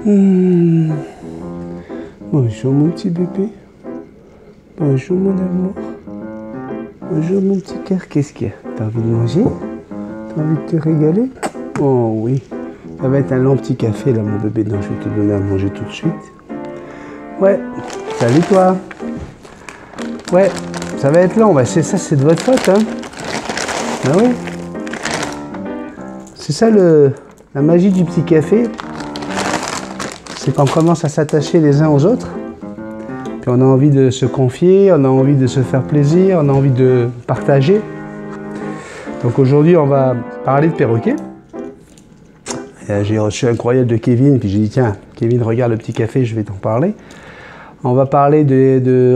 Mmh. Bonjour mon petit bébé. Bonjour mon amour. Bonjour mon petit cœur. Qu'est-ce qu'il y a? T'as envie de manger? T'as envie de te régaler? Oh oui. Ça va être un long petit café là mon bébé, donc je vais te donner à manger tout de suite. Ouais. Salut toi. Ouais. Ça va être long. Bah, c'est ça, c'est de votre faute hein. Ben oui. C'est ça la magie du petit café. C'est qu'on commence à s'attacher les uns aux autres. Puis on a envie de se confier, on a envie de se faire plaisir, on a envie de partager. Donc aujourd'hui, on va parler de perroquet. J'ai reçu un courriel de Kevin, puis j'ai dit tiens, Kevin, regarde le petit café, je vais t'en parler. On va parler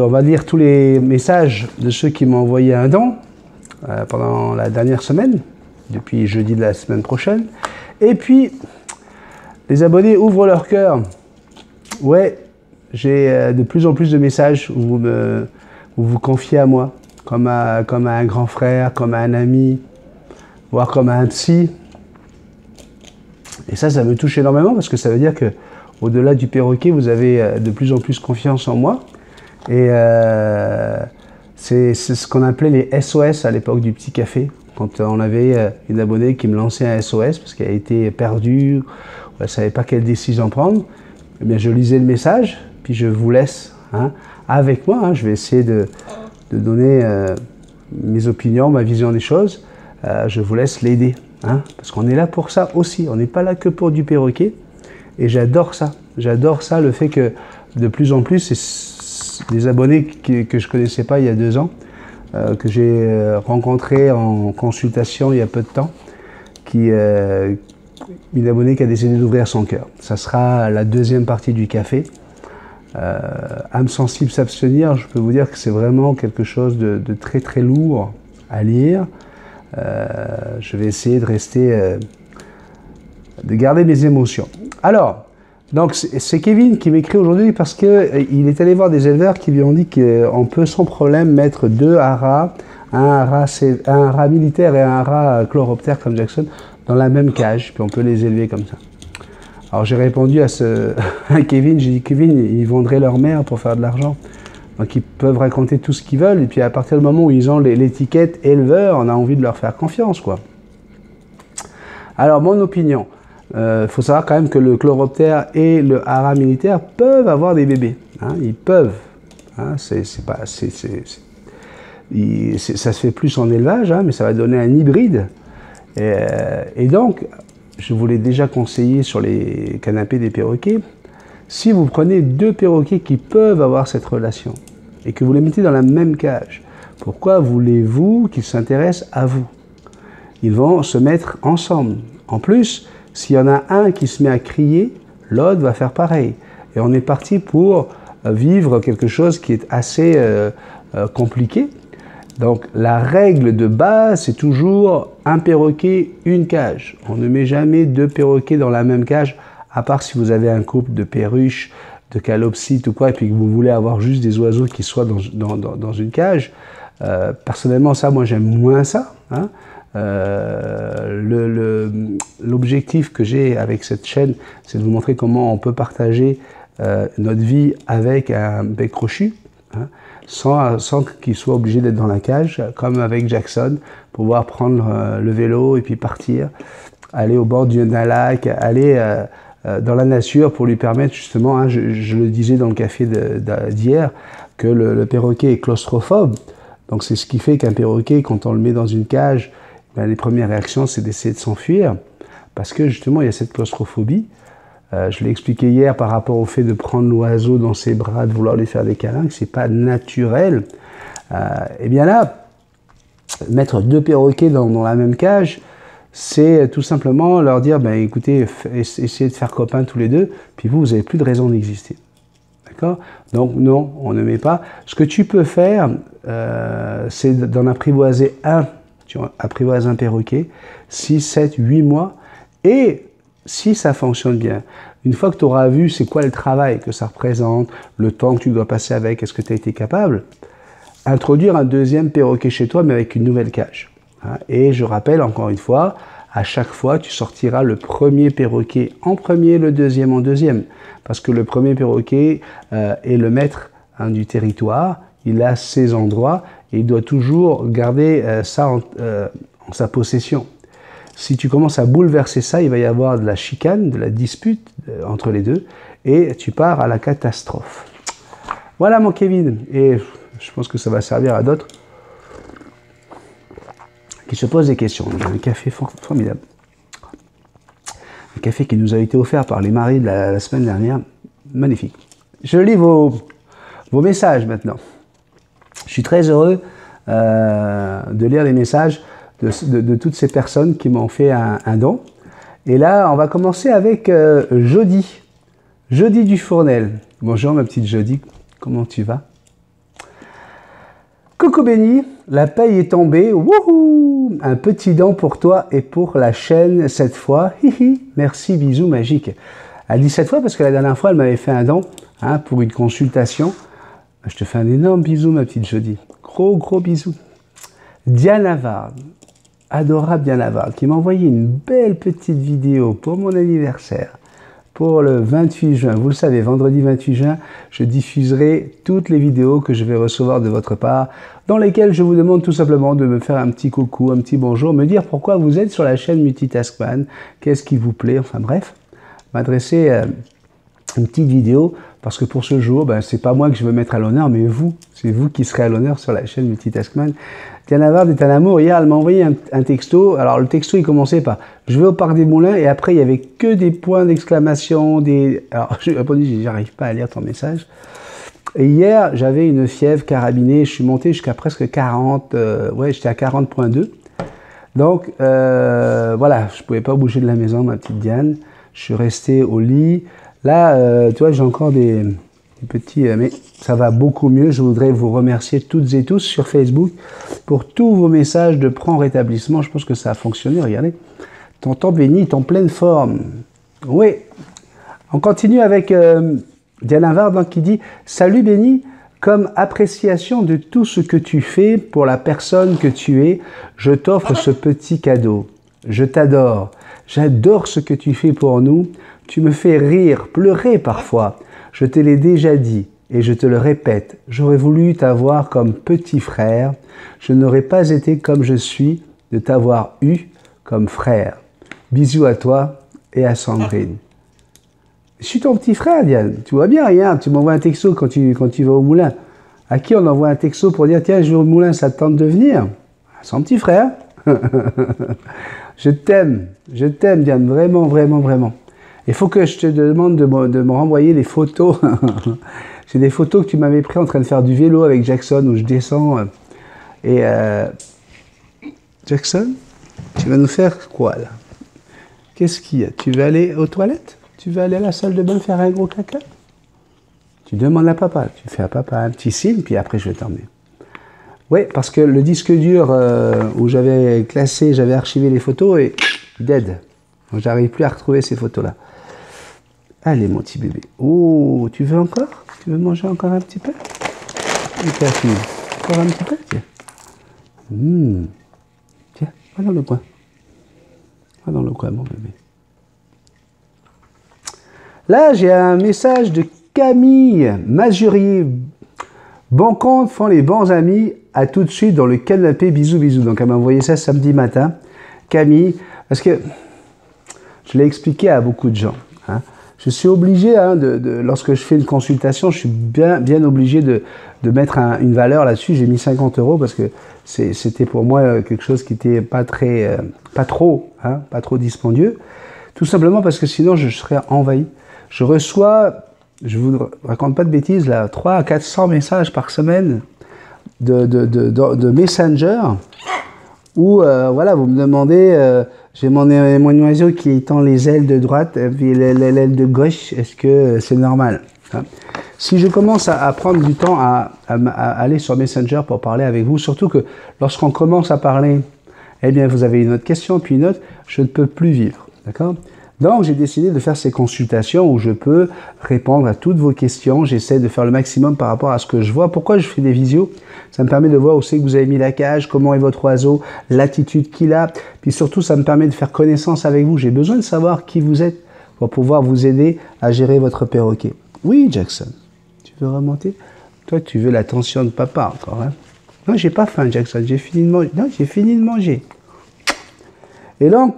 on va lire tous les messages de ceux qui m'ont envoyé un don pendant la dernière semaine, depuis jeudi de la semaine prochaine. Et puis, les abonnés ouvrent leur cœur. Ouais, j'ai de plus en plus de messages où vous vous confiez à moi, comme à un grand frère, comme à un ami, voire comme à un psy. Et ça me touche énormément parce que ça veut dire que au-delà du perroquet, vous avez de plus en plus confiance en moi. Et c'est ce qu'on appelait les SOS à l'époque du petit café. Quand on avait une abonnée qui me lançait un SOS parce qu'elle a été perdue, ou elle ne savait pas quelle décision prendre, eh bien je lisais le message, puis je vous laisse hein, avec moi. Hein, je vais essayer de donner mes opinions, ma vision des choses. Je vous laisse l'aider, hein, parce qu'on est là pour ça aussi. On n'est pas là que pour du perroquet. Et j'adore ça. J'adore ça, le fait que de plus en plus, c'est des abonnés que je ne connaissais pas il y a 2 ans, que j'ai rencontré en consultation il y a peu de temps, une abonnée qui a décidé d'ouvrir son cœur. Ça sera la 2e partie du café. Âme sensible s'abstenir, je peux vous dire que c'est vraiment quelque chose de très très lourd à lire. Je vais essayer de rester, de garder mes émotions. Alors, donc c'est Kevin qui m'écrit aujourd'hui parce qu'il est allé voir des éleveurs qui lui ont dit qu'on peut sans problème mettre 2 haras, un haras militaire et un haras chloroptère comme Jackson, dans la même cage, puis on peut les élever comme ça. Alors j'ai répondu à Kevin, j'ai dit Kevin, ils vendraient leur mère pour faire de l'argent. Donc ils peuvent raconter tout ce qu'ils veulent, et puis à partir du moment où ils ont l'étiquette éleveur, on a envie de leur faire confiance, quoi. Alors mon opinion, faut savoir quand même que le chloroptère et le haras militaire peuvent avoir des bébés. Hein, ils peuvent. Hein, ça se fait plus en élevage, hein, mais ça va donner un hybride. Et donc, je vous l'ai déjà conseillé sur les canapés des perroquets, si vous prenez 2 perroquets qui peuvent avoir cette relation et que vous les mettez dans la même cage, pourquoi voulez-vous qu'ils s'intéressent à vous? Ils vont se mettre ensemble. En plus, s'il y en a un qui se met à crier, l'autre va faire pareil. Et on est parti pour vivre quelque chose qui est assez compliqué. Donc la règle de base, c'est toujours un perroquet, une cage. On ne met jamais 2 perroquets dans la même cage, à part si vous avez un couple de perruches, de calopsites ou quoi, et puis que vous voulez avoir juste des oiseaux qui soient dans une cage. Personnellement, ça, moi j'aime moins ça. Hein. L'objectif que j'ai avec cette chaîne, c'est de vous montrer comment on peut partager notre vie avec un bec crochu, hein, sans qu'il soit obligé d'être dans la cage, comme avec Jackson, pouvoir prendre le vélo et puis partir, aller au bord d'un lac, aller dans la nature pour lui permettre justement, hein, je le disais dans le café d'hier, que le perroquet est claustrophobe. Donc c'est ce qui fait qu'un perroquet, quand on le met dans une cage, ben, les premières réactions, c'est d'essayer de s'enfuir, parce que justement, il y a cette claustrophobie. Je l'ai expliqué hier par rapport au fait de prendre l'oiseau dans ses bras, de vouloir lui faire des câlins, que ce n'est pas naturel. Et bien là, mettre 2 perroquets dans la même cage, c'est tout simplement leur dire, ben, écoutez, essayez de faire copains tous les 2, puis vous n'avez plus de raison d'exister. D'accord? Donc non, on ne met pas. Ce que tu peux faire, c'est d'en apprivoiser un. Tu apprivoises un perroquet, 6, 7, 8 mois, et si ça fonctionne bien, une fois que tu auras vu c'est quoi le travail que ça représente, le temps que tu dois passer avec, est-ce que tu as été capable, introduire un 2e perroquet chez toi, mais avec une nouvelle cage. Et je rappelle encore une fois, À chaque fois, tu sortiras le premier perroquet en premier, le deuxième en deuxième. Parce que le premier perroquet est le maître du territoire, il a ses endroits et il doit toujours garder ça en sa possession. Si tu commences à bouleverser ça, il va y avoir de la chicane, de la dispute entre les deux et tu pars à la catastrophe. Voilà mon Kevin, et je pense que ça va servir à d'autres qui se posent des questions. J'ai un café formidable. Un café qui nous a été offert par les maris de la semaine dernière. Magnifique. Je lis vos messages maintenant. Je suis très heureux de lire les messages de toutes ces personnes qui m'ont fait un don. Et là, on va commencer avec Jody. Jody Dufournel. Bonjour ma petite Jody, comment tu vas? Coucou Benny, la paye est tombée. Wouhou! Un petit don pour toi et pour la chaîne cette fois. Hihi, merci, bisous magiques. Elle dit cette fois parce que la dernière fois, elle m'avait fait un don pour une consultation. Je te fais un énorme bisou, ma petite Jody. Gros bisous. Diana Vard, adorable Diana Vard, qui m'a envoyé une belle petite vidéo pour mon anniversaire. Pour le 28 juin, vous le savez, vendredi 28 juin, je diffuserai toutes les vidéos que je vais recevoir de votre part, dans lesquelles je vous demande tout simplement de me faire un petit coucou, un petit bonjour, me dire pourquoi vous êtes sur la chaîne Multitaskman, qu'est-ce qui vous plaît, enfin bref, m'adresser une petite vidéo, parce que pour ce jour, c'est pas moi que je veux mettre à l'honneur, mais vous, c'est vous qui serez à l'honneur sur la chaîne Multitaskman. Diana Vard est un amour. Hier, elle m'a envoyé un texto. Alors, le texto, il commençait par « Je vais au Parc des Moulins » et après, il y avait que des points d'exclamation, Alors, je lui ai répondu « J'arrive pas à lire ton message ». Et hier, j'avais une fièvre carabinée. Je suis monté jusqu'à presque 40. Ouais, j'étais à 40,2. Donc, voilà, je pouvais pas bouger de la maison, ma petite Diane. Je suis resté au lit. Là, tu vois, j'ai encore des petits... mais ça va beaucoup mieux. Je voudrais vous remercier toutes et tous sur Facebook pour tous vos messages de prompt rétablissement. Je pense que ça a fonctionné. Regardez. Tonton Benny est en pleine forme. Oui. On continue avec Diana Vard qui dit « Salut Benny, comme appréciation de tout ce que tu fais pour la personne que tu es, je t'offre ce petit cadeau. Je t'adore. J'adore ce que tu fais pour nous. Tu me fais rire, pleurer parfois. Je te l'ai déjà dit et je te le répète. J'aurais voulu t'avoir comme petit frère. Je n'aurais pas été comme je suis de t'avoir eu comme frère. Bisous à toi et à Sandrine. » Je suis ton petit frère, Diane. Tu vois bien, regarde, tu m'envoies un texto quand tu vas au moulin. À qui on envoie un texto pour dire « Tiens, je vais au moulin, ça te tente de venir ?» À son petit frère. Je t'aime, Diane, vraiment, vraiment, vraiment. Il faut que je te demande de me renvoyer les photos. J'ai des photos que tu m'avais prises en train de faire du vélo avec Jackson, où je descends. Jackson, tu vas nous faire quoi, là? Qu'est-ce qu'il y a? Tu veux aller aux toilettes? Tu veux aller à la salle de bain faire un gros caca? Tu demandes à papa. Tu fais à papa un petit signe, puis après, je vais t'emmener. Oui, parce que le disque dur où j'avais classé, j'avais archivé les photos est dead. J'arrive plus à retrouver ces photos-là. Allez, mon petit bébé. Oh, tu veux encore? Tu veux manger encore un petit peu? Et ta fille, encore un petit peu? Tiens. Tiens, va dans le coin. Va dans le coin, mon bébé. Là, j'ai un message de Camille Mazurier. Bon compte font les bons amis. À tout de suite dans le canapé. Bisous, bisous. Donc, elle m'a envoyé ça samedi matin. Camille, parce que je l'ai expliqué à beaucoup de gens. Je suis obligé, lorsque je fais une consultation, je suis bien obligé de mettre une valeur là-dessus. J'ai mis 50 € parce que c'était pour moi quelque chose qui n'était pas trop dispendieux. Tout simplement parce que sinon, je serais envahi. Je reçois, je vous raconte pas de bêtises, là, 300 à 400 messages par semaine de Messenger où, voilà, vous me demandez... j'ai mon oiseau qui tend les ailes de droite et puis l'aile de gauche. Est-ce que c'est normal? Si je commence à prendre du temps à aller sur Messenger pour parler avec vous, surtout que lorsqu'on commence à parler, eh bien, vous avez une autre question, puis une autre, je ne peux plus vivre. D'accord? Donc, j'ai décidé de faire ces consultations où je peux répondre à toutes vos questions. J'essaie de faire le maximum par rapport à ce que je vois. Pourquoi je fais des visios? Ça me permet de voir où c'est que vous avez mis la cage, comment est votre oiseau, l'attitude qu'il a. Puis surtout, ça me permet de faire connaissance avec vous. J'ai besoin de savoir qui vous êtes pour pouvoir vous aider à gérer votre perroquet. Oui, Jackson. Tu veux remonter? Toi, tu veux l'attention de papa encore, hein? Non, j'ai pas faim, Jackson. J'ai fini de manger. Non, j'ai fini de manger. Et donc,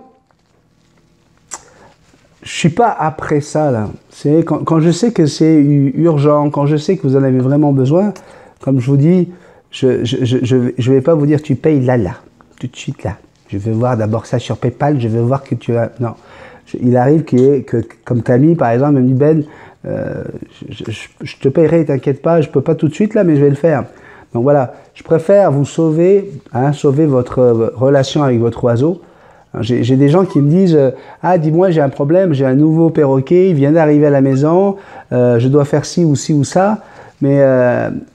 je suis pas après ça, là. C'est quand je sais que c'est urgent, quand je sais que vous en avez vraiment besoin, comme je vous dis, je vais pas vous dire tu payes là, tout de suite là. Je vais voir d'abord ça sur PayPal, je vais voir que tu as... Non. Il arrive que comme Camille, par exemple, me dit Ben, je te paierai, t'inquiète pas, je peux pas tout de suite là, mais je vais le faire. Donc voilà, je préfère vous sauver, hein, sauver votre relation avec votre oiseau. J'ai des gens qui me disent ah, dis-moi, j'ai un problème, j'ai un nouveau perroquet, il vient d'arriver à la maison, je dois faire ci ou ça, mais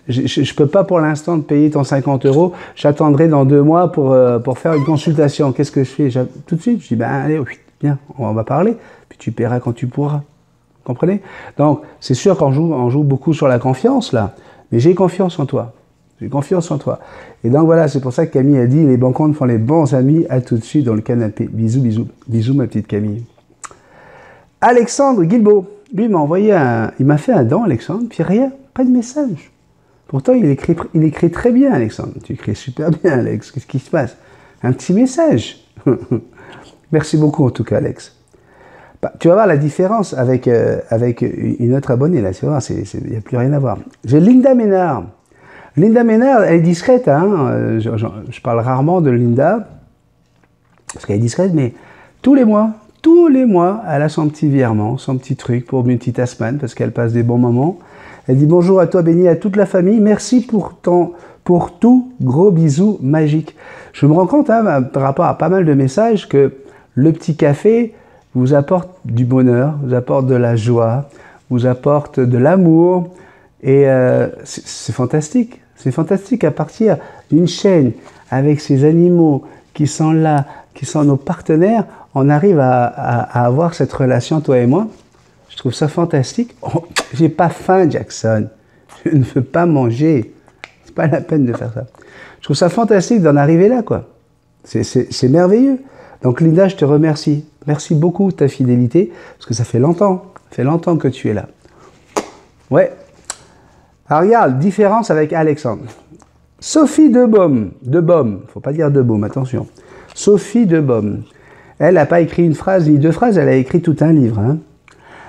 je peux pas pour l'instant te payer ton 50 €, j'attendrai dans 2 mois pour faire une consultation. Qu'est-ce que je fais? Tout de suite, je dis ben allez, oui, bien, on va parler, puis tu paieras quand tu pourras. Vous comprenez? Donc, c'est sûr qu'on joue beaucoup sur la confiance là, mais j'ai confiance en toi. J'ai confiance en toi. Et donc voilà, c'est pour ça que Camille a dit, les bons comptes font les bons amis, à tout de suite dans le canapé. Bisous, bisous. Bisous ma petite Camille. Alexandre Guilbeault, lui m'a envoyé il m'a fait un don, Alexandre, puis rien, pas de message. Pourtant, il écrit très bien, Alexandre. Tu écris super bien, Alex. Qu'est-ce qui se passe? Un petit message. Merci beaucoup en tout cas, Alex. Tu vas voir la différence avec une autre abonnée, là. Tu vas voir, il n'y a plus rien à voir. J'ai Linda Ménard. Linda Ménard, elle est discrète, hein. Je parle rarement de Linda, parce qu'elle est discrète, mais tous les mois, elle a son petit virement, son petit truc pour Multitasman, parce qu'elle passe des bons moments. Elle dit bonjour à toi, Benny, à toute la famille, merci pour tout, gros bisous magiques. Je me rends compte, hein, par rapport à pas mal de messages, que le petit café vous apporte du bonheur, vous apporte de la joie, vous apporte de l'amour, et c'est fantastique. C'est fantastique à partir d'une chaîne avec ces animaux qui sont là, qui sont nos partenaires, on arrive à avoir cette relation, toi et moi. Je trouve ça fantastique. Oh, j'ai pas faim, Jackson. Je ne veux pas manger. C'est pas la peine de faire ça. Je trouve ça fantastique d'en arriver là, quoi. C'est merveilleux. Donc Linda, je te remercie. Merci beaucoup de ta fidélité, parce que ça fait longtemps que tu es là. Ouais. Alors regarde, différence avec Alexandre. Sophie Debaume, faut pas dire Debaume, attention. Sophie Debaume, elle n'a pas écrit une phrase ni 2 phrases, elle a écrit tout un livre. Hein.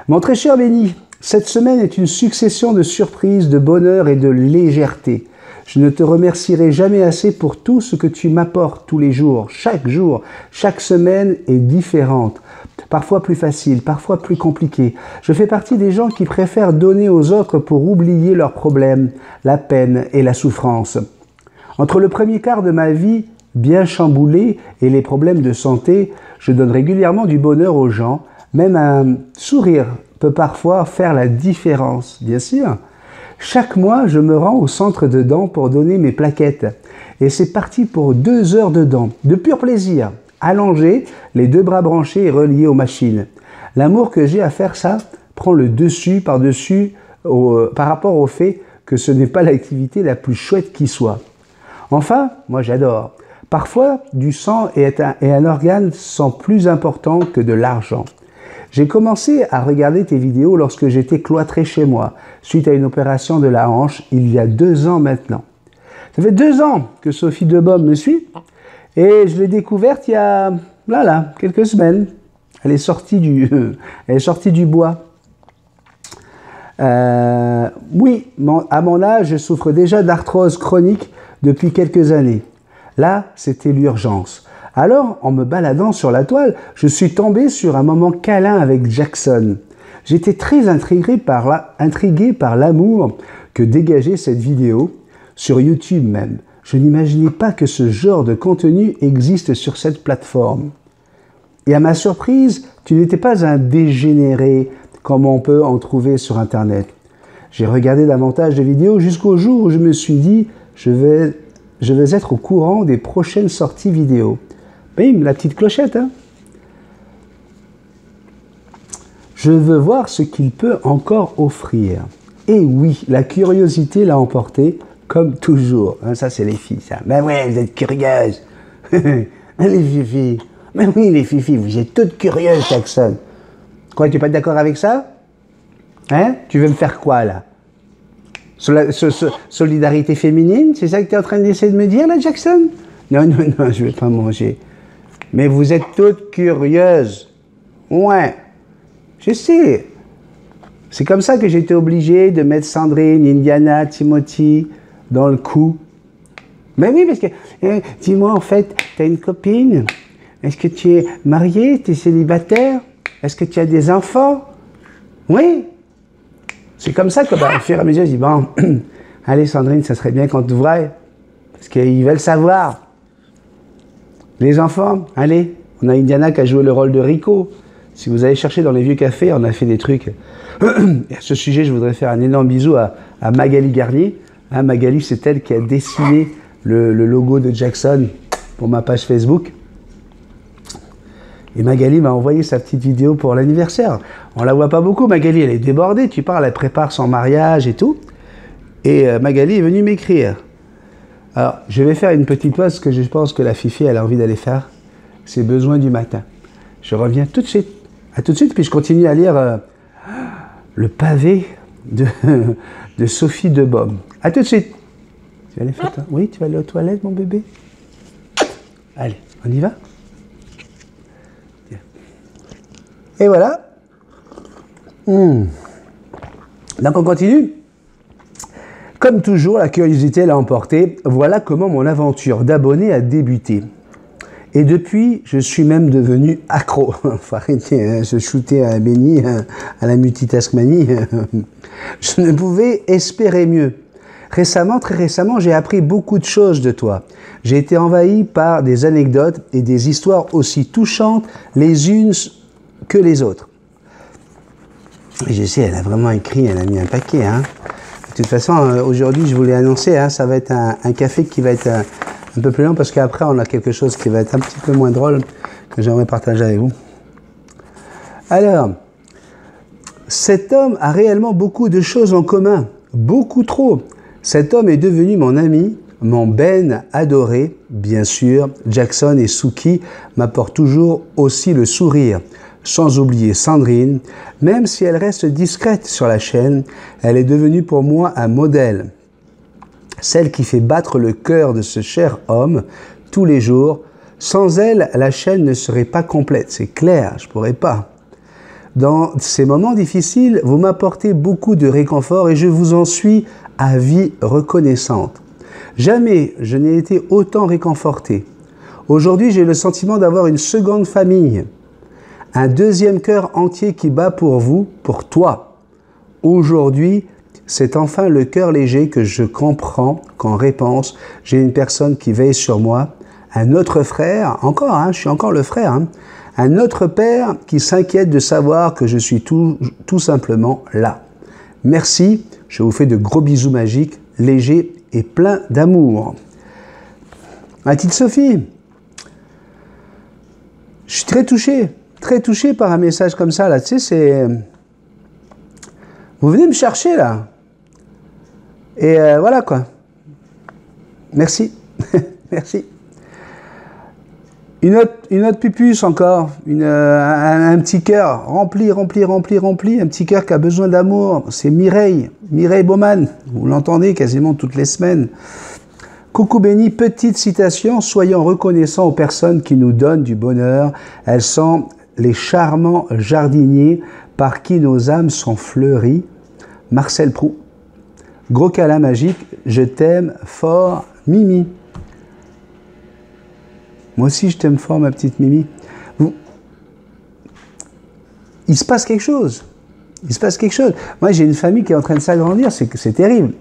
Mon très cher Benny, cette semaine est une succession de surprises, de bonheur et de légèreté. Je ne te remercierai jamais assez pour tout ce que tu m'apportes tous les jours. Chaque semaine est différente. Parfois plus facile, parfois plus compliqué. Je fais partie des gens qui préfèrent donner aux autres pour oublier leurs problèmes, la peine et la souffrance. Entre le premier quart de ma vie bien chamboulé et les problèmes de santé, je donne régulièrement du bonheur aux gens. Même un sourire peut parfois faire la différence, bien sûr. Chaque mois, je me rends au centre de dents pour donner mes plaquettes. Et c'est parti pour 2 heures de dents, de pur plaisir. Allongé, les 2 bras branchés et reliés aux machines. L'amour que j'ai à faire ça prend le dessus par rapport au fait que ce n'est pas l'activité la plus chouette qui soit. Enfin, moi j'adore. Parfois, du sang et un organe sont plus importants que de l'argent. J'ai commencé à regarder tes vidéos lorsque j'étais cloîtré chez moi, suite à une opération de la hanche il y a 2 ans maintenant. Ça fait 2 ans que Sophie Debaume me suit. Et je l'ai découverte il y a quelques semaines. Elle est sortie du bois. Oui, à mon âge, je souffre déjà d'arthrose chronique depuis quelques années. Là, c'était l'urgence. Alors, en me baladant sur la toile, je suis tombé sur un moment câlin avec Jackson. J'étais très intrigué par l'amour que dégageait cette vidéo, sur YouTube même. Je n'imaginais pas que ce genre de contenu existe sur cette plateforme. Et à ma surprise, tu n'étais pas un dégénéré comme on peut en trouver sur Internet. J'ai regardé davantage de vidéos jusqu'au jour où je me suis dit je vais être au courant des prochaines sorties vidéo. Bim, la petite clochette, hein. Je veux voir ce qu'il peut encore offrir. Et oui, la curiosité l'a emporté, comme toujours. Hein, ça, c'est les filles, ça. Ben ouais, vous êtes curieuses. Les filles. Ben oui, les filles, vous êtes toutes curieuses, Jackson. Quoi, tu n'es pas d'accord avec ça? Hein? Tu veux me faire quoi, là? Solidarité féminine? C'est ça que tu es en train d'essayer de me dire, là, Jackson? Non, non, non, je ne vais pas manger. Mais vous êtes toutes curieuses. Ouais. Je sais. C'est comme ça que j'ai été obligé de mettre Sandrine, Indiana, Timothy dans le coup. Mais oui, parce que, dis-moi, en fait, tu as une copine? Est-ce que tu es marié? Tu es célibataire? Est-ce que tu as des enfants? Oui. C'est comme ça que, au fur et à mesure, je dis, bon, allez Sandrine, ça serait bien qu'on te voie, parce qu'ils veulent savoir. Les enfants, allez, on a Indiana qui a joué le rôle de Rico. Si vous allez chercher dans les vieux cafés, on a fait des trucs. Et à ce sujet, je voudrais faire un énorme bisou à Magali Garnier. Hein, Magali, c'est elle qui a dessiné le logo de Jackson pour ma page Facebook. Et Magali m'a envoyé sa petite vidéo pour l'anniversaire. On la voit pas beaucoup, Magali, elle est débordée, tu parles, elle prépare son mariage et tout. Et Magali est venue m'écrire. Alors, je vais faire une petite pause, parce que je pense que la Fifi, elle a envie d'aller faire ses besoins du matin. Je reviens tout de suite. À tout de suite, puis je continue à lire le pavé de Sophie Debaume. À tout de suite. Tu vas aller faire toi? Oui, tu vas aller aux toilettes, mon bébé? Allez, on y va? Et voilà. Donc on continue. Comme toujours, la curiosité l'a emporté. Voilà comment mon aventure d'abonné a débuté. Et depuis, je suis même devenu accro. Faut arrêter, hein, se shooter à Benny, à la multitaskmanie. Je ne pouvais espérer mieux. Récemment, très récemment, j'ai appris beaucoup de choses de toi. J'ai été envahi par des anecdotes et des histoires aussi touchantes les unes que les autres. Et je sais, elle a vraiment écrit, elle a mis un paquet. Hein. De toute façon, aujourd'hui, je voulais annoncer, hein, ça va être un café qui va être un peu plus long, parce qu'après, on a quelque chose qui va être un petit peu moins drôle, que j'aimerais partager avec vous. Alors, cet homme a réellement beaucoup de choses en commun, beaucoup trop. Cet homme est devenu mon ami, mon Ben adoré, bien sûr. Jackson et Suki m'apportent toujours aussi le sourire. Sans oublier Sandrine, même si elle reste discrète sur la chaîne, elle est devenue pour moi un modèle. Celle qui fait battre le cœur de ce cher homme tous les jours. Sans elle, la chaîne ne serait pas complète, c'est clair, je ne pourrais pas. Dans ces moments difficiles, vous m'apportez beaucoup de réconfort et je vous en suis à vie reconnaissante. Jamais je n'ai été autant réconforté. Aujourd'hui, j'ai le sentiment d'avoir une seconde famille. Un deuxième cœur entier qui bat pour vous, pour toi. Aujourd'hui, c'est enfin le cœur léger que je comprends qu'en réponse, j'ai une personne qui veille sur moi, un autre frère, encore, hein, je suis encore le frère, hein, un autre père qui s'inquiète de savoir que je suis tout simplement là. Merci, je vous fais de gros bisous magiques, légers et pleins d'amour. Ma petite Sophie, je suis très touché par un message comme ça, là, tu sais, c'est... Vous venez me chercher, là. Et voilà, quoi. Merci. Merci. Une autre pupuce encore, un petit cœur rempli, un petit cœur qui a besoin d'amour. C'est Mireille Baumann. Vous l'entendez quasiment toutes les semaines. Coucou Benny, petite citation, soyons reconnaissants aux personnes qui nous donnent du bonheur. Elles sont les charmants jardiniers par qui nos âmes sont fleuries. Marcel Proulx. Gros câlin magique, je t'aime fort, Mimi. Moi aussi, je t'aime fort, ma petite Mimi. Il se passe quelque chose. Moi, j'ai une famille qui est en train de s'agrandir, c'est terrible.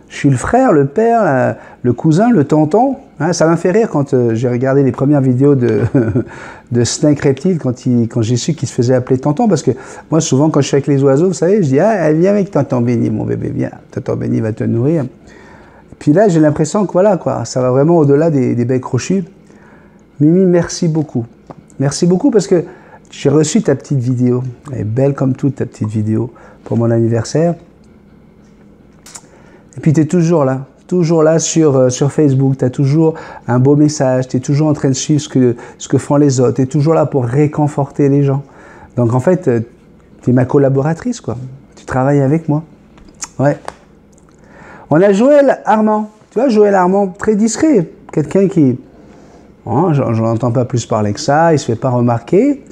Je suis le frère, le père, le cousin, le tonton. Hein, ça m'a fait rire quand j'ai regardé les premières vidéos de Snake Reptile, quand j'ai su qu'il se faisait appeler tonton. Parce que moi, souvent, quand je suis avec les oiseaux, vous savez, je dis « Ah, viens avec tonton Benny, mon bébé, viens. Tonton Benny va te nourrir. » Puis là, j'ai l'impression que voilà, quoi, ça va vraiment au-delà des becs crochus. Mimi, merci beaucoup. Merci beaucoup parce que j'ai reçu ta petite vidéo. Elle est belle comme toute, ta petite vidéo, pour mon anniversaire. Et puis tu es toujours là sur Facebook. Tu as toujours un beau message. Tu es toujours en train de suivre ce que font les autres. Tu es toujours là pour réconforter les gens. Donc en fait, tu es ma collaboratrice, quoi. Tu travailles avec moi. Ouais. On a Joël Armand. Tu vois, Joël Armand, très discret. Quelqu'un qui... Oh, j'en entends pas plus parler que ça. Il se fait pas remarquer.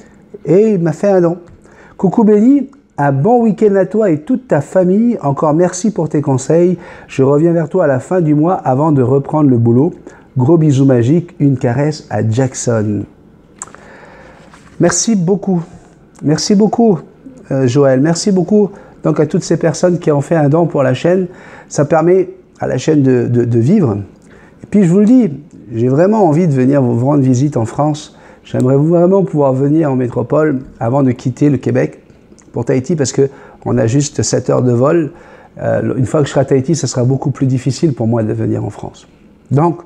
Et il m'a fait un don. Coucou Béni, un bon week-end à toi et toute ta famille. Encore merci pour tes conseils. Je reviens vers toi à la fin du mois avant de reprendre le boulot. Gros bisous magiques, une caresse à Jackson. Merci beaucoup. Merci beaucoup, Joël. Merci beaucoup donc à toutes ces personnes qui ont fait un don pour la chaîne. Ça permet à la chaîne de vivre. Et puis je vous le dis, j'ai vraiment envie de venir vous rendre visite en France. J'aimerais vraiment pouvoir venir en métropole avant de quitter le Québec pour Tahiti parce qu'on a juste 7 heures de vol. Une fois que je serai à Tahiti, ce sera beaucoup plus difficile pour moi de venir en France. Donc,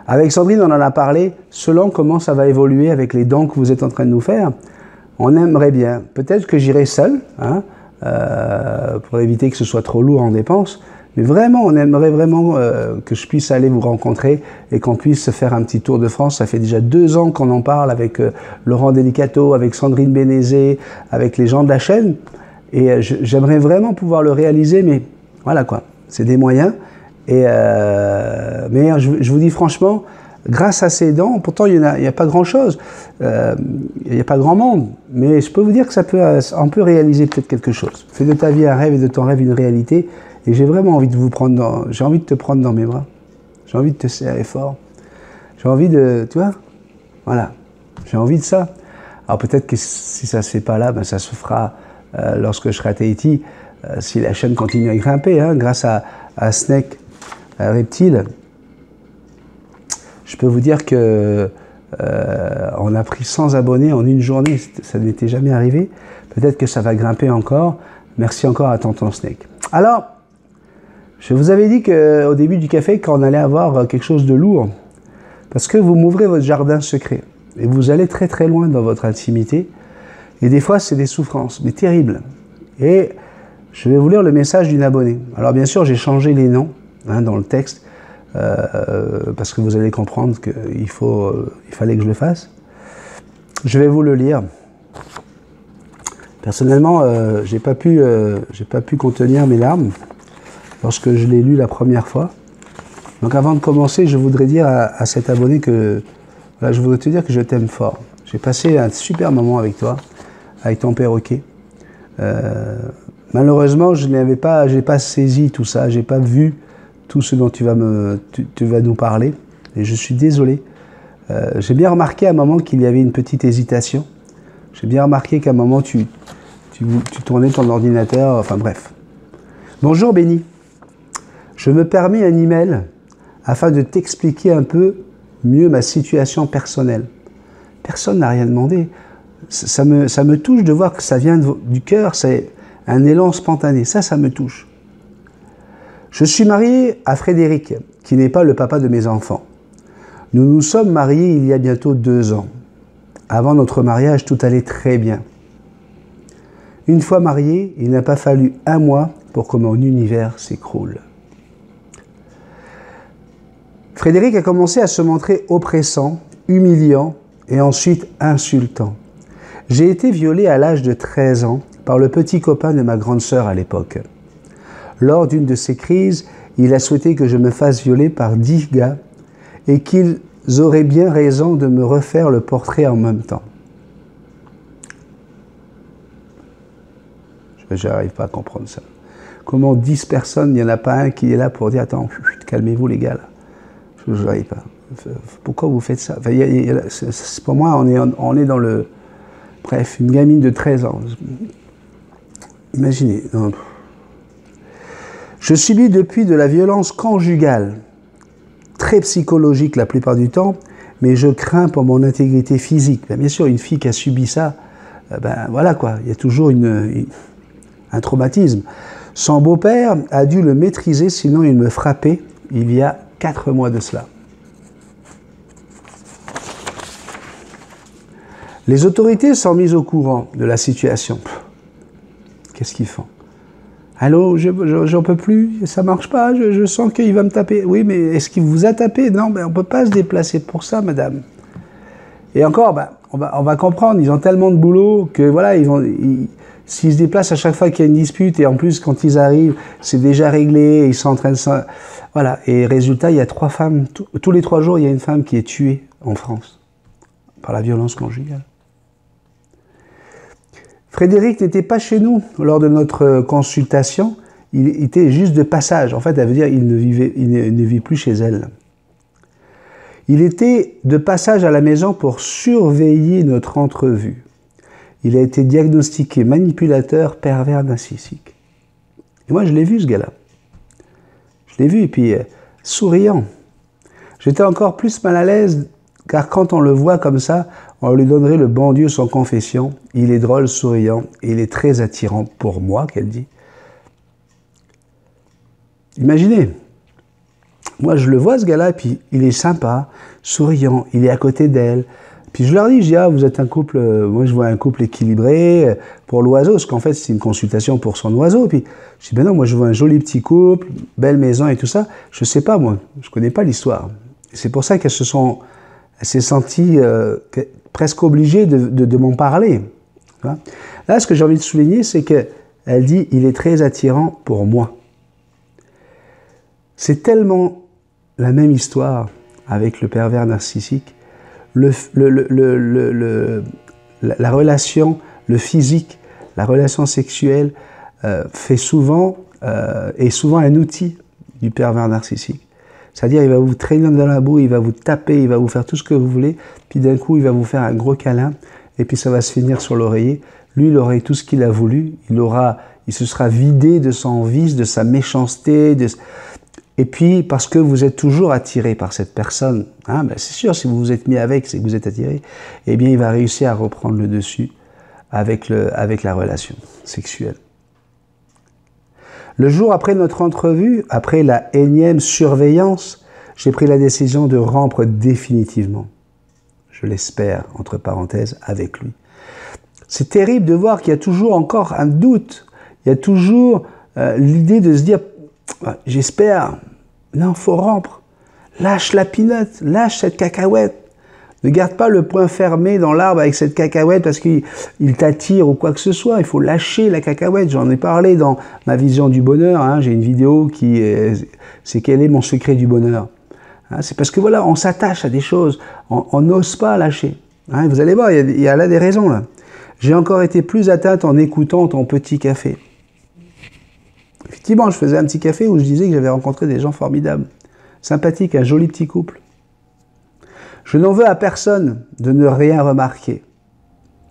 avec Sandrine, on en a parlé. Selon comment ça va évoluer avec les dons que vous êtes en train de nous faire, on aimerait bien. Peut-être que j'irai seul, hein, pour éviter que ce soit trop lourd en dépenses. Mais vraiment, on aimerait vraiment que je puisse aller vous rencontrer et qu'on puisse se faire un petit tour de France. Ça fait déjà 2 ans qu'on en parle avec Laurent Delicato, avec Sandrine Bénézé, avec les gens de la chaîne. Et j'aimerais vraiment pouvoir le réaliser, mais voilà quoi, c'est des moyens. Et mais je vous dis franchement, grâce à ces dents, pourtant il n'y a pas grand-chose, il n'y a pas grand monde, mais je peux vous dire que on peut réaliser peut-être quelque chose. Fais de ta vie un rêve et de ton rêve une réalité. Et j'ai vraiment envie de j'ai envie de te prendre dans mes bras. J'ai envie de te serrer fort. J'ai envie de, tu vois, voilà. J'ai envie de ça. Alors peut-être que si ça se fait pas là, ben ça se fera lorsque je serai à Tahiti, si la chaîne continue à grimper, hein, grâce à Snake Reptile. Je peux vous dire que on a pris 100 abonnés en une journée. Ça n'était jamais arrivé. Peut-être que ça va grimper encore. Merci encore à Tonton Snake. Alors, je vous avais dit qu'au début du café, qu'on allait avoir quelque chose de lourd, parce que vous m'ouvrez votre jardin secret, et vous allez très très loin dans votre intimité, et des fois c'est des souffrances, mais terribles. Et je vais vous lire le message d'une abonnée. Alors bien sûr, j'ai changé les noms hein, dans le texte, parce que vous allez comprendre qu'il fallait que je le fasse. Je vais vous le lire. Personnellement, j'ai pas pu contenir mes larmes lorsque je l'ai lu la première fois. Donc avant de commencer, je voudrais dire à cet abonné que voilà, je voudrais te dire que je t'aime fort. J'ai passé un super moment avec toi, avec ton perroquet. Malheureusement, je n'ai pas saisi tout ça, j'ai pas vu tout ce dont tu vas nous parler, et je suis désolé. J'ai bien remarqué à un moment qu'il y avait une petite hésitation. J'ai bien remarqué qu'à un moment tu tournais ton ordinateur, enfin bref. Bonjour Béni. Je me permets un email afin de t'expliquer un peu mieux ma situation personnelle. Personne n'a rien demandé. Ça me touche de voir que ça vient du cœur, c'est un élan spontané. Ça me touche. Je suis marié à Frédéric, qui n'est pas le papa de mes enfants. Nous nous sommes mariés il y a bientôt 2 ans. Avant notre mariage, tout allait très bien. Une fois marié, il n'a pas fallu 1 mois pour que mon univers s'écroule. Frédéric a commencé à se montrer oppressant, humiliant et ensuite insultant. J'ai été violée à l'âge de 13 ans par le petit copain de ma grande sœur à l'époque. Lors d'une de ces crises, il a souhaité que je me fasse violer par 10 gars et qu'ils auraient bien raison de me refaire le portrait en même temps. Je n'arrive pas à comprendre ça. Comment 10 personnes, il n'y en a pas un qui est là pour dire « Attends, calmez-vous les gars, là. » Je n'arrive pas. Pourquoi vous faites ça enfin, pour moi, on est dans le... Bref, une gamine de 13 ans. Imaginez. Non. Je subis depuis de la violence conjugale, très psychologique la plupart du temps, mais je crains pour mon intégrité physique. Ben, bien sûr, une fille qui a subi ça, ben voilà quoi, il y a toujours un traumatisme. Son beau-père a dû le maîtriser, sinon il me frappait il y a 4 mois de cela. Les autorités sont mises au courant de la situation. Qu'est-ce qu'ils font? Allô, j'en peux plus, ça marche pas, je sens qu'il va me taper. Oui, mais est-ce qu'il vous a tapé? Non, mais on peut pas se déplacer pour ça, madame. Et encore, on va comprendre, ils ont tellement de boulot que voilà, s'ils se déplacent à chaque fois qu'il y a une dispute, et en plus, quand ils arrivent, c'est déjà réglé, ils sont en train de... Voilà, et résultat, il y a 3 femmes, tous les 3 jours, il y a une femme qui est tuée en France par la violence conjugale. Frédéric n'était pas chez nous lors de notre consultation, il était juste de passage. En fait, ça veut dire qu'il ne vit plus chez elle. Il était de passage à la maison pour surveiller notre entrevue. Il a été diagnostiqué manipulateur, pervers, narcissique. Et moi, je l'ai vu, ce gars-là. Je l'ai vu, et puis souriant. J'étais encore plus mal à l'aise, car quand on le voit comme ça, on lui donnerait le bon Dieu sans confession. Il est drôle, souriant, et il est très attirant pour moi, qu'elle dit. Imaginez, moi je le vois ce gars-là, puis il est sympa, souriant, il est à côté d'elle. Puis je leur dis, ah, vous êtes un couple, moi je vois un couple équilibré pour l'oiseau, parce qu'en fait c'est une consultation pour son oiseau. Puis je dis, ben non, moi je vois un joli petit couple, belle maison et tout ça. Je sais pas, moi, je connais pas l'histoire. C'est pour ça qu'elle s'est sentie presque obligée de m'en parler. Là, ce que j'ai envie de souligner, c'est qu'elle dit, il est très attirant pour moi. C'est tellement la même histoire avec le pervers narcissique. La relation, le physique, la relation sexuelle est souvent un outil du pervers narcissique. C'est-à-dire, il va vous traîner dans la boue, il va vous taper, il va vous faire tout ce que vous voulez, puis d'un coup, il va vous faire un gros câlin, et puis ça va se finir sur l'oreiller. Lui, il aurait tout ce qu'il a voulu, il se sera vidé de son vice, de sa méchanceté, et puis, parce que vous êtes toujours attiré par cette personne, hein, ben c'est sûr, si vous vous êtes mis avec, c'est que vous êtes attiré, eh bien, il va réussir à reprendre le dessus avec la relation sexuelle. Le jour après notre entrevue, après la énième surveillance, j'ai pris la décision de rompre définitivement. Je l'espère, entre parenthèses, avec lui. C'est terrible de voir qu'il y a toujours encore un doute. Il y a toujours l'idée de se dire, j'espère, non, faut rompre. Lâche la pinotte, lâche cette cacahuète. Ne garde pas le poing fermé dans l'arbre avec cette cacahuète parce qu'il t'attire ou quoi que ce soit. Il faut lâcher la cacahuète. J'en ai parlé dans ma vision du bonheur. Hein. J'ai une vidéo c'est quel est mon secret du bonheur. Hein, c'est parce que voilà, on s'attache à des choses. On n'ose pas lâcher. Hein, vous allez voir, il y a là des raisons. Là. J'ai encore été plus atteinte en écoutant ton petit café. Effectivement, je faisais un petit café où je disais que j'avais rencontré des gens formidables, sympathiques, un joli petit couple. Je n'en veux à personne de ne rien remarquer,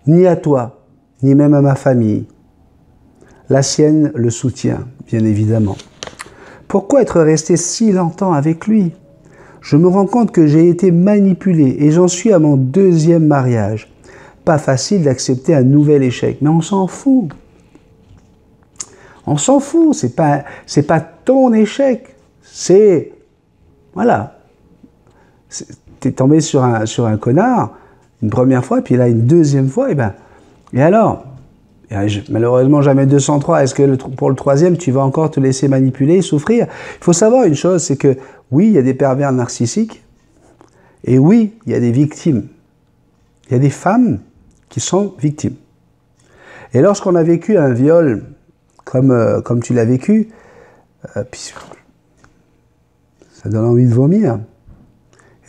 ni à toi, ni même à ma famille. La sienne le soutient, bien évidemment. Pourquoi être resté si longtemps avec lui? Je me rends compte que j'ai été manipulé et j'en suis à mon 2e mariage. Pas facile d'accepter un nouvel échec, mais on s'en fout. On s'en fout, c'est pas ton échec, c'est... Voilà. T'es tombé sur un connard une première fois, puis là une 2e fois, et alors malheureusement jamais 203, est-ce que pour le 3e, tu vas encore te laisser manipuler, souffrir? Il faut savoir une chose, c'est que oui, il y a des pervers narcissiques, et oui, il y a des victimes. Il y a des femmes qui sont victimes. Et lorsqu'on a vécu un viol, comme tu l'as vécu, puis ça donne envie de vomir,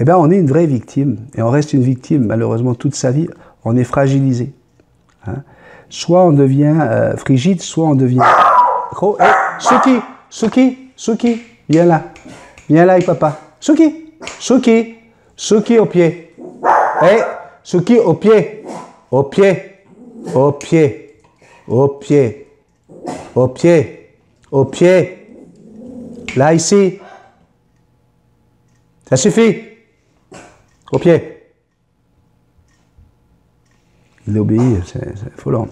eh bien, on est une vraie victime, et on reste une victime, malheureusement, toute sa vie, on est fragilisé. Hein? Soit on devient frigide, soit on devient... Oh, hey, Suki, viens là avec papa. Suki, au pied. Hey, Suki, au pied. Là, ici. Ça suffit. Au pied. Il obéit, c'est affolant.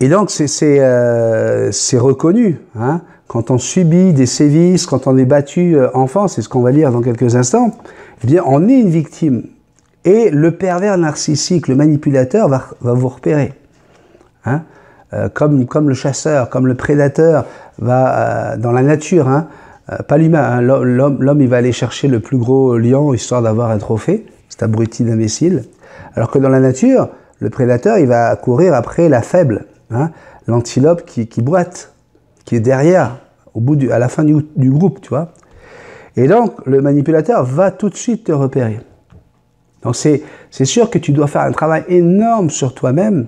Et donc, c'est reconnu. Hein, quand on subit des sévices, quand on est battu enfant, c'est ce qu'on va lire dans quelques instants, eh bien, on est une victime. Et le pervers narcissique, le manipulateur, va vous repérer. Hein, comme le chasseur, comme le prédateur va dans la nature, hein, pas l'humain, hein, l'homme il va aller chercher le plus gros lion histoire d'avoir un trophée, cet abruti d'imbécile. Alors que dans la nature, le prédateur il va courir après la faible, hein, l'antilope qui boite, qui est derrière, à la fin du groupe, tu vois. Et donc le manipulateur va tout de suite te repérer. Donc c'est sûr que tu dois faire un travail énorme sur toi-même,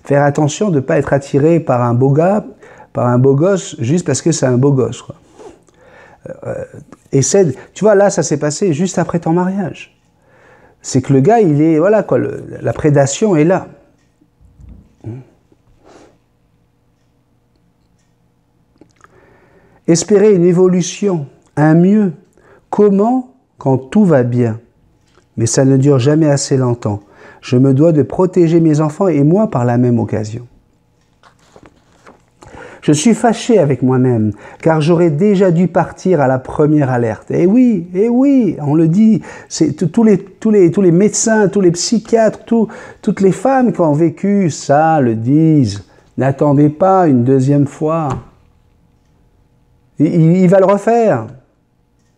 faire attention de ne pas être attiré par un beau gars, par un beau gosse, juste parce que c'est un beau gosse, quoi. Tu vois, là, ça s'est passé juste après ton mariage. C'est que le gars, il est, voilà, quoi, la prédation est là. Espérer une évolution, un mieux. Comment? Quand tout va bien. Mais ça ne dure jamais assez longtemps. Je me dois de protéger mes enfants et moi par la même occasion. Je suis fâché avec moi-même, car j'aurais déjà dû partir à la première alerte. Eh oui, on le dit, tous les médecins, tous les psychiatres, toutes les femmes qui ont vécu ça le disent. N'attendez pas une deuxième fois. Il va le refaire.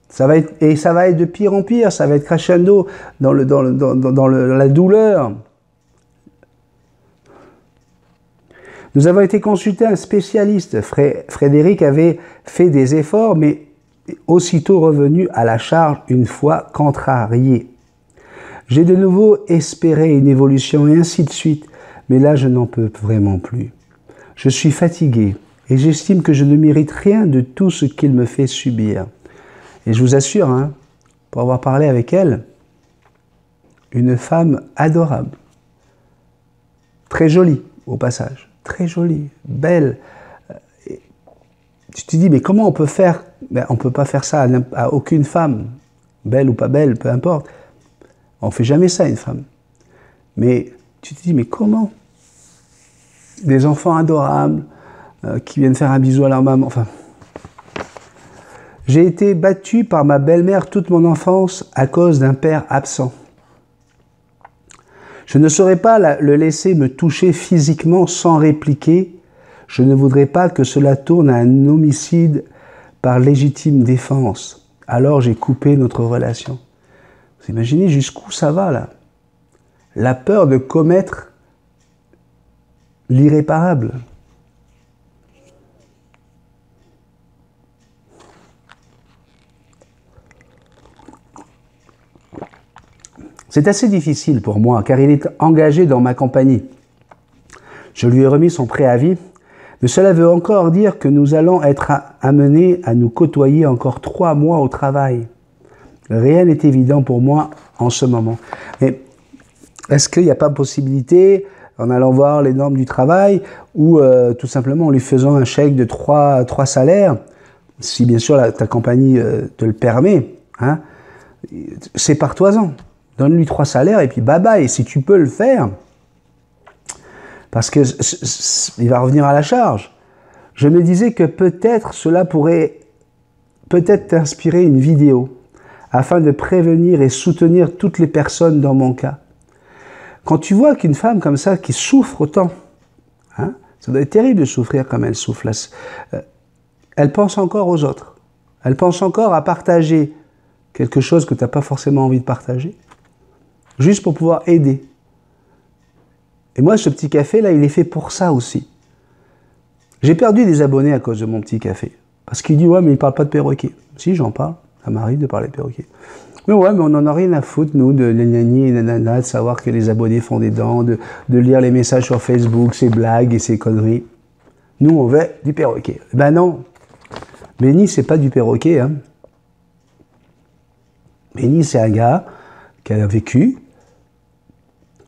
Ça va être de pire en pire, ça va être crescendo dans la douleur. Nous avons été consulter un spécialiste. Frédéric avait fait des efforts, mais aussitôt revenu à la charge une fois contrarié. J'ai de nouveau espéré une évolution et ainsi de suite, mais là je n'en peux vraiment plus. Je suis fatigué et j'estime que je ne mérite rien de tout ce qu'il me fait subir. Et je vous assure, hein, pour avoir parlé avec elle, une femme adorable, très jolie au passage, très jolie, belle. Tu te dis, mais comment on peut faire? Ben, on ne peut pas faire ça à aucune femme, belle ou pas belle, peu importe. On ne fait jamais ça à une femme. Mais tu te dis, mais comment? Des enfants adorables qui viennent faire un bisou à leur maman, enfin... J'ai été battu par ma belle-mère toute mon enfance à cause d'un père absent. Je ne saurais pas le laisser me toucher physiquement sans répliquer. Je ne voudrais pas que cela tourne à un homicide par légitime défense. Alors j'ai coupé notre relation. Vous imaginez jusqu'où ça va là? La peur de commettre l'irréparable. C'est assez difficile pour moi, car il est engagé dans ma compagnie. Je lui ai remis son préavis, mais cela veut encore dire que nous allons être amenés à nous côtoyer encore 3 mois au travail. Rien n'est évident pour moi en ce moment. Mais est-ce qu'il n'y a pas possibilité, en allant voir les normes du travail, ou tout simplement en lui faisant un chèque de 3 salaires, si bien sûr ta compagnie te le permet, hein, sépare-toi-en. Donne-lui 3 salaires et puis bye bye. Et si tu peux le faire, parce que il va revenir à la charge. Je me disais que peut-être cela pourrait peut-être t'inspirer une vidéo afin de prévenir et soutenir toutes les personnes dans mon cas. Quand tu vois qu'une femme comme ça qui souffre autant, hein, ça doit être terrible de souffrir comme elle souffre. Elle pense encore aux autres. Elle pense encore à partager quelque chose que tu n'as pas forcément envie de partager. Juste pour pouvoir aider. Et moi, ce petit café, là, il est fait pour ça aussi. J'ai perdu des abonnés à cause de mon petit café. Parce qu'il dit, ouais, mais il ne parle pas de perroquet. Si, j'en parle. Ça m'arrive de parler de perroquet. Mais ouais, mais on n'en a rien à foutre, nous, de nanani et nanana, de savoir que les abonnés font des dents, de lire les messages sur Facebook, ces blagues et ces conneries. Nous, on veut du perroquet. Ben non. Benny, c'est pas du perroquet, hein. Benny, c'est un gars qui a vécu,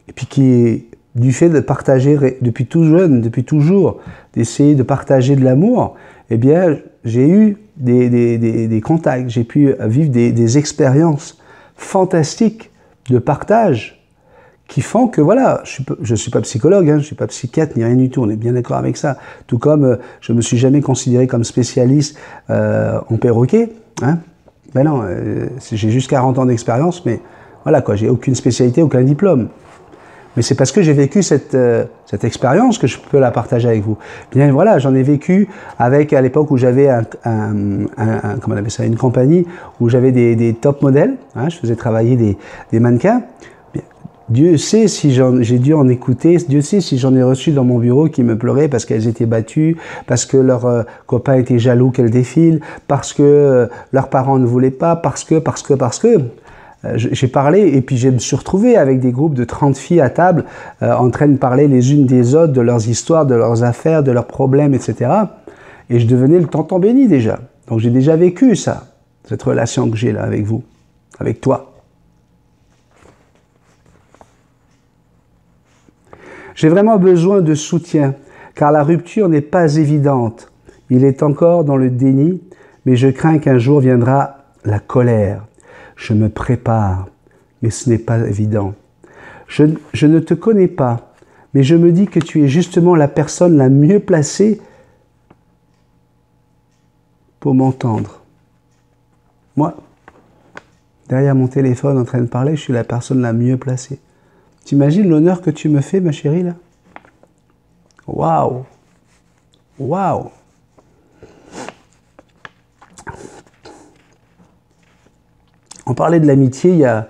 et puis qui, du fait de partager, depuis tout jeune, depuis toujours, d'essayer de partager de l'amour, eh bien, j'ai eu des contacts, j'ai pu vivre des expériences fantastiques de partage qui font que, voilà, je suis pas psychologue, hein, je suis pas psychiatre, ni rien du tout, on est bien d'accord avec ça. Tout comme je me suis jamais considéré comme spécialiste en perroquet, hein. Ben non, j'ai juste 40 ans d'expérience, mais Voilà quoi, j'ai aucune spécialité, aucun diplôme. Mais c'est parce que j'ai vécu cette expérience que je peux la partager avec vous. Bien voilà, j'en ai vécu avec, à l'époque où j'avais comment on appelle ça, une compagnie où j'avais des top modèles, hein, je faisais travailler des mannequins. Dieu sait si j'ai dû en écouter, Dieu sait si j'en ai reçu dans mon bureau qui me pleuraient parce qu'elles étaient battues, parce que leurs copains étaient jaloux qu'elles défilent, parce que leurs parents ne voulaient pas, parce que. J'ai parlé et puis je me suis retrouvé avec des groupes de 30 filles à table en train de parler les unes des autres, de leurs histoires, de leurs affaires, de leurs problèmes, etc. Et je devenais le tonton béni déjà. Donc j'ai déjà vécu ça, cette relation que j'ai là avec vous, avec toi. J'ai vraiment besoin de soutien, car la rupture n'est pas évidente. Il est encore dans le déni, mais je crains qu'un jour viendra la colère. Je me prépare, mais ce n'est pas évident. Je ne te connais pas, mais je me dis que tu es justement la personne la mieux placée pour m'entendre. Moi, derrière mon téléphone en train de parler, je suis la personne la mieux placée. T'imagines l'honneur que tu me fais, ma chérie, là? Waouh! Waouh! On parlait de l'amitié il y a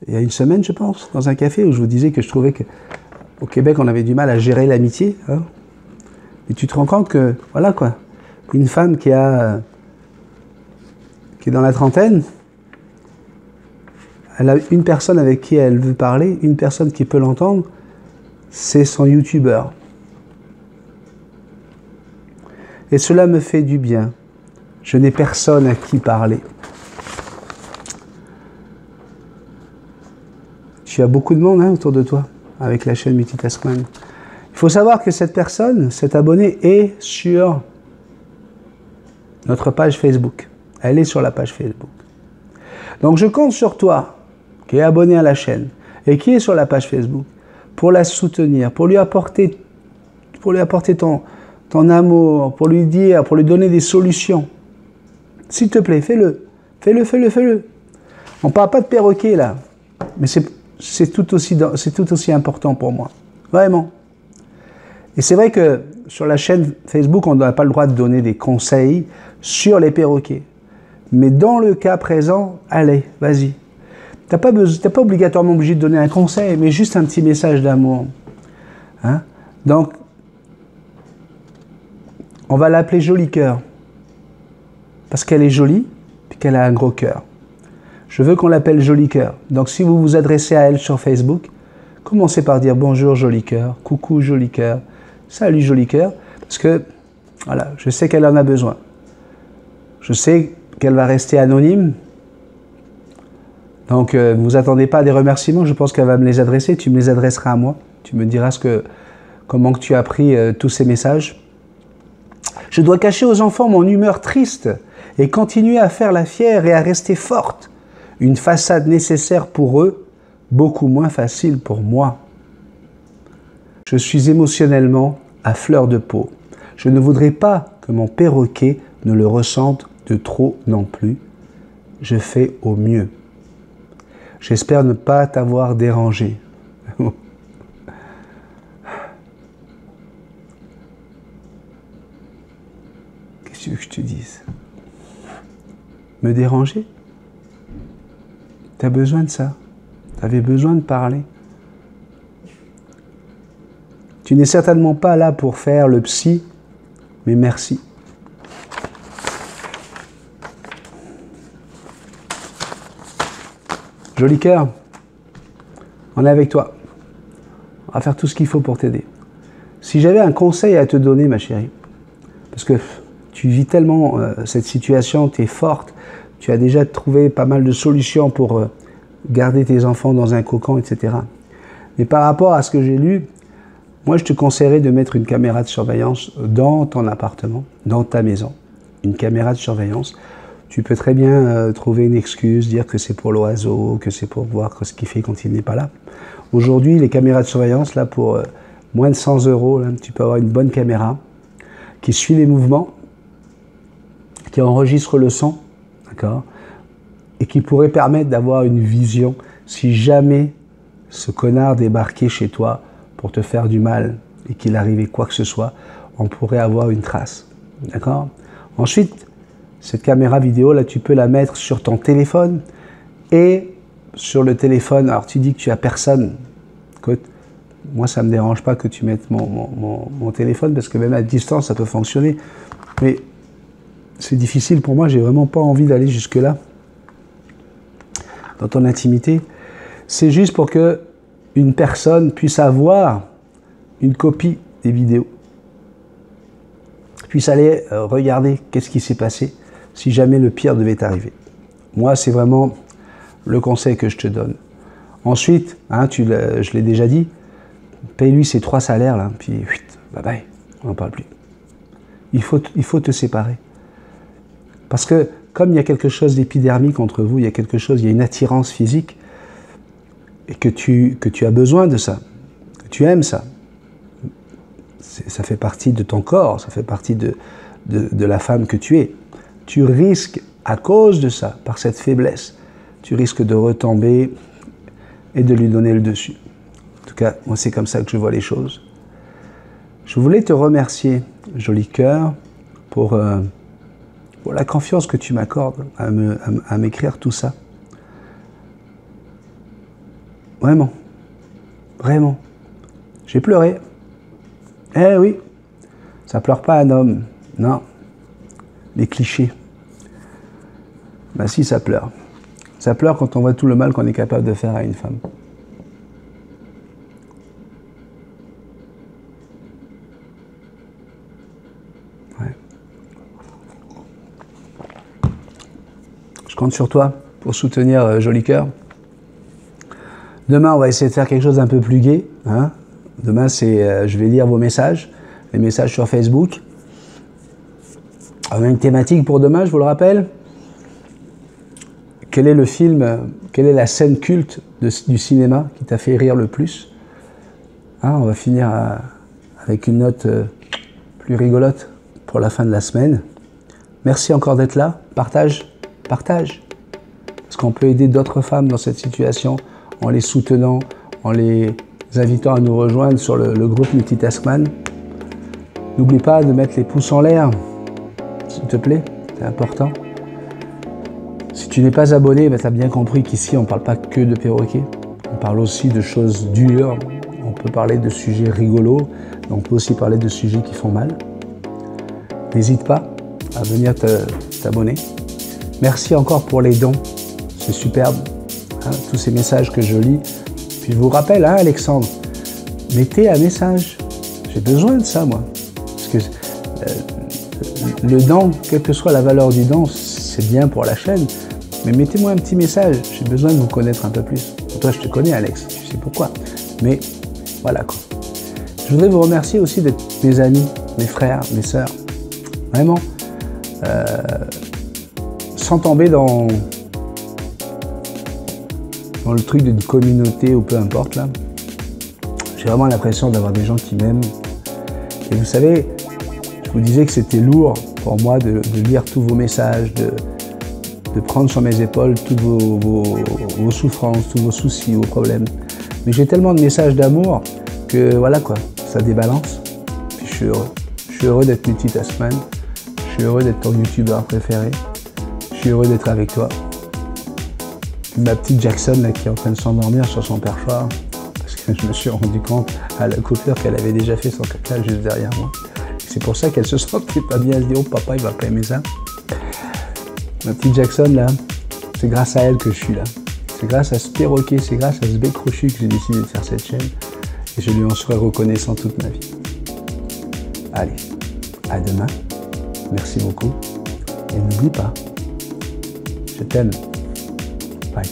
une semaine, je pense, dans un café, où je vous disais que je trouvais qu'au Québec, on avait du mal à gérer l'amitié. Hein. Et tu te rends compte que, voilà quoi, une femme qui est dans la trentaine, elle a une personne avec qui elle veut parler, une personne qui peut l'entendre, c'est son youtubeur. Et cela me fait du bien. Je n'ai personne à qui parler. Tu as beaucoup de monde autour de toi avec la chaîne Multitaskman. Il faut savoir que cette personne, cet abonné, est sur notre page Facebook. Elle est sur la page Facebook. Donc je compte sur toi, qui est abonné à la chaîne et qui est sur la page Facebook, pour la soutenir, pour lui apporter ton amour, pour lui dire, pour lui donner des solutions. S'il te plaît, fais-le. Fais-le. On ne parle pas de perroquet là, mais c'est tout aussi important pour moi. Vraiment. Et c'est vrai que sur la chaîne Facebook, on n'a pas le droit de donner des conseils sur les perroquets. Mais dans le cas présent, allez, vas-y. Tu n'es pas obligatoirement obligé de donner un conseil, mais juste un petit message d'amour. Hein? Donc, on va l'appeler Joli Cœur. Parce qu'elle est jolie, puis qu'elle a un gros cœur. Je veux qu'on l'appelle Joli Cœur. Donc si vous vous adressez à elle sur Facebook, commencez par dire bonjour Joli Cœur, coucou Joli Cœur, salut Joli Cœur, parce que voilà, je sais qu'elle en a besoin. Je sais qu'elle va rester anonyme. Donc ne vous attendez pas à des remerciements, je pense qu'elle va me les adresser, tu me les adresseras à moi. Tu me diras comment que tu as pris tous ces messages. Je dois cacher aux enfants mon humeur triste et continuer à faire la fière et à rester forte. Une façade nécessaire pour eux, beaucoup moins facile pour moi. Je suis émotionnellement à fleur de peau. Je ne voudrais pas que mon perroquet ne le ressente de trop non plus. Je fais au mieux. J'espère ne pas t'avoir dérangé. Qu'est-ce que tu veux que je te dise? Me déranger? Tu as besoin de ça. Tu avais besoin de parler. Tu n'es certainement pas là pour faire le psy, mais merci. Joli Cœur, on est avec toi. On va faire tout ce qu'il faut pour t'aider. Si j'avais un conseil à te donner, ma chérie, parce que tu vis tellement cette situation, tu es forte, tu as déjà trouvé pas mal de solutions pour garder tes enfants dans un cocon, etc. Mais par rapport à ce que j'ai lu, moi je te conseillerais de mettre une caméra de surveillance dans ton appartement, dans ta maison. Une caméra de surveillance. Tu peux très bien trouver une excuse, dire que c'est pour l'oiseau, que c'est pour voir ce qu'il fait quand il n'est pas là. Aujourd'hui, les caméras de surveillance, là, pour moins de 100 €, là, tu peux avoir une bonne caméra qui suit les mouvements, qui enregistre le son, d'accord, et qui pourrait permettre d'avoir une vision si jamais ce connard débarquait chez toi pour te faire du mal et qu'il arrivait quoi que ce soit, on pourrait avoir une trace. D'accord? Ensuite, cette caméra vidéo, là, tu peux la mettre sur ton téléphone et sur le téléphone. Alors, tu dis que tu as personne. Écoute, moi, ça ne me dérange pas que tu mettes mon téléphone parce que même à distance, ça peut fonctionner. Mais c'est difficile pour moi, j'ai vraiment pas envie d'aller jusque-là dans ton intimité. C'est juste pour que une personne puisse avoir une copie des vidéos, puisse aller regarder qu'est-ce qui s'est passé si jamais le pire devait arriver. Moi, c'est vraiment le conseil que je te donne. Ensuite, hein, je l'ai déjà dit, paye-lui ses 3 salaires, là, puis bye bye, on n'en parle plus. Il faut te séparer. Parce que comme il y a quelque chose d'épidermique entre vous, il y a une attirance physique, et que tu as besoin de ça, que tu aimes ça. Ça fait partie de ton corps, ça fait partie de la femme que tu es. Tu risques, à cause de ça, par cette faiblesse, tu risques de retomber et de lui donner le dessus. En tout cas, moi, c'est comme ça que je vois les choses. Je voulais te remercier, joli cœur, pour la confiance que tu m'accordes à m'écrire tout ça. Vraiment. Vraiment. J'ai pleuré. Eh oui. Ça pleure pas un homme. Non. Les clichés. Ben si, ça pleure. Ça pleure quand on voit tout le mal qu'on est capable de faire à une femme. Ouais. Je compte sur toi pour soutenir Joli Cœur. Demain, on va essayer de faire quelque chose d'un peu plus gai. Hein. Demain, je vais lire vos messages, les messages sur Facebook. On a une thématique pour demain, je vous le rappelle. Quel est le film, quelle est la scène culte du cinéma qui t'a fait rire le plus? Hein, on va finir avec une note plus rigolote pour la fin de la semaine. Merci encore d'être là. Partage, partage. Parce qu'on peut aider d'autres femmes dans cette situation en les soutenant, en les invitant à nous rejoindre sur le groupe Multitaskman. N'oublie pas de mettre les pouces en l'air, s'il te plaît, c'est important. Si tu n'es pas abonné, ben, tu as bien compris qu'ici, on ne parle pas que de perroquets. On parle aussi de choses dures, on peut parler de sujets rigolos, mais on peut aussi parler de sujets qui font mal. N'hésite pas à venir t'abonner. Merci encore pour les dons, c'est superbe. Hein, tous ces messages que je lis. Puis je vous rappelle, hein, Alexandre, mettez un message. J'ai besoin de ça, moi. Parce que le don, quelle que soit la valeur du don, c'est bien pour la chaîne. Mais mettez-moi un petit message. J'ai besoin de vous connaître un peu plus. Toi, je te connais, Alex. Tu sais pourquoi. Mais voilà, quoi. Je voudrais vous remercier aussi d'être mes amis, mes frères, mes sœurs. Vraiment. Sans tomber dans le truc d'une communauté ou peu importe là, j'ai vraiment l'impression d'avoir des gens qui m'aiment. Et vous savez, je vous disais que c'était lourd pour moi de lire tous vos messages, de prendre sur mes épaules toutes vos souffrances, tous vos soucis, vos problèmes. Mais j'ai tellement de messages d'amour que voilà quoi, ça débalance. Puis je suis heureux. Je suis heureux d'être Multitaskman. Je suis heureux d'être ton youtubeur préféré. Je suis heureux d'être avec toi. Ma petite Jackson là, qui est en train de s'endormir sur son perchoir parce que je me suis rendu compte à la coupure qu'elle avait déjà fait son caca juste derrière moi. C'est pour ça qu'elle se sentait pas bien. Elle se dit, oh papa il va pas aimer ça. Ma petite Jackson là, c'est grâce à elle que je suis là. C'est grâce à ce perroquet, c'est grâce à ce bec crochu que j'ai décidé de faire cette chaîne et je lui en serai reconnaissant toute ma vie. Allez, à demain. Merci beaucoup et n'oublie pas, je t'aime. Bye.